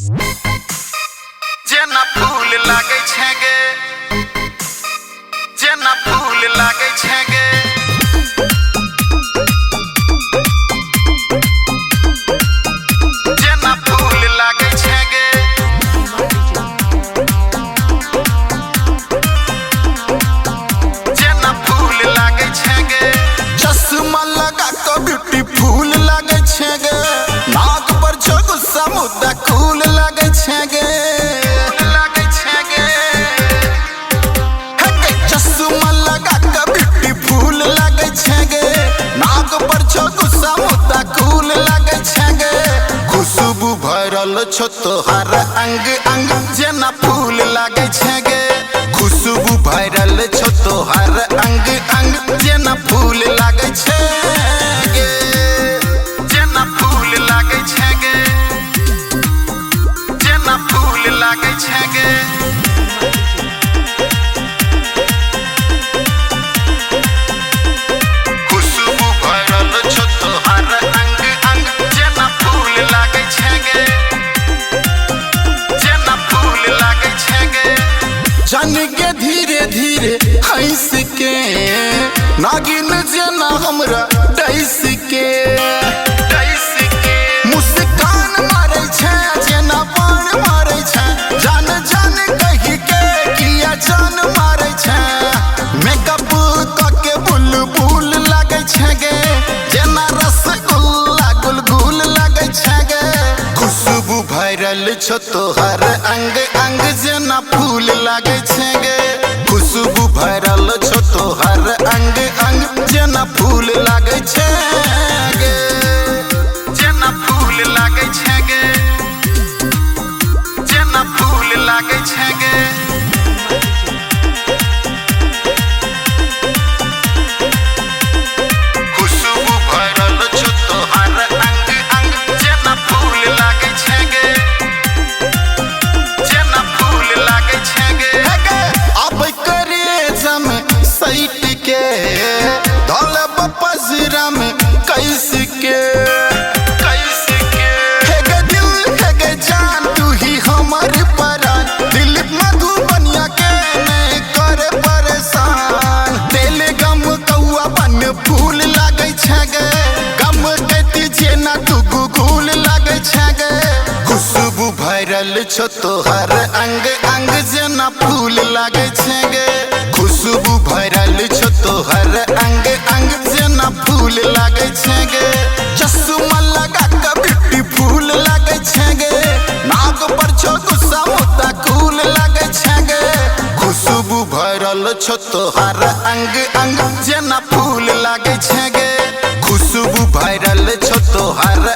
जेना फूल लागे छै गे, जेना फूल लागे छै गे, जेना फूल लागे छै गे, जेना फूल लागे छै गे। चश्मा लगा के ब्यूटीफुल लागे छै गे, नाक पर छो गुस्सा मुद्दा कूल लागे छै गे, लागे छै गे। चश्मा लगा के ब्यूटीफुल लागे छै गे, नाक पर छो गुस्सा मुद्दा कूल लागे छै गे। खुशबू भरल छो तोहर अंग अंग, जेना फूल लागे छै गे। खुशबू भरल छो तोहर अंग अंग, जेना फूल लागे छै गे, जेना फूल लागे छै गे, जेना फूल लागे छै गे। खुशबू भरल छो तोहर अंग अंग, जेना फूल लागे छै गे, जेना फूल लागे छै गे। जान के धीरे धीरे हंस के नागिन जेना हमरा डैस के, मुस्कान मारे छै जेना बाण मारे छै, जान जान कही के किया जान मारे छै। मेकअप के बुलबुल लागे छै गे, जेना रसगुल्ला गुलगुल लागे छै गे। खुशबू भरल छो तोहर अंग अंग, जेना फूल लागे छै गे। खुशबू भरल छो तोहर अंग अंग, जेना फूल लागे छै गे, जेना फूल लागे छै गे, जेना फूल लागे छै गे। खुशबू भरल छो तोहर अंग अंग, जेना फूल लागे छै गे, जेना फूल लागे छै गे। अब करे जम सैट के धोल बपजरा में कैस के, हे गे दिल हे गे जान, तू ही हमर परान। दिल मधुबनिया के नहीं करे परेशान, तेल गम कौआ बन फूल लागे छै गे, गम कहती जेना तू गुगुल लागे छै गे। खुशबू भरल छो तोहर अंग अंग, जेना फूल लागे छै गे। खुशबू भरल छो तोहर अंग अंग, जेना फूल लागे छै गे। चश्मा लगा के ब्यूटीफुल लागे छै गे, नाक पर छो गुस्सा मुद्दा कूल लागे छै गे। खुशबू भरल छो तोहर अंग अंग, जेना फूल लागे छै गे। खुशबू भरल छो तोहर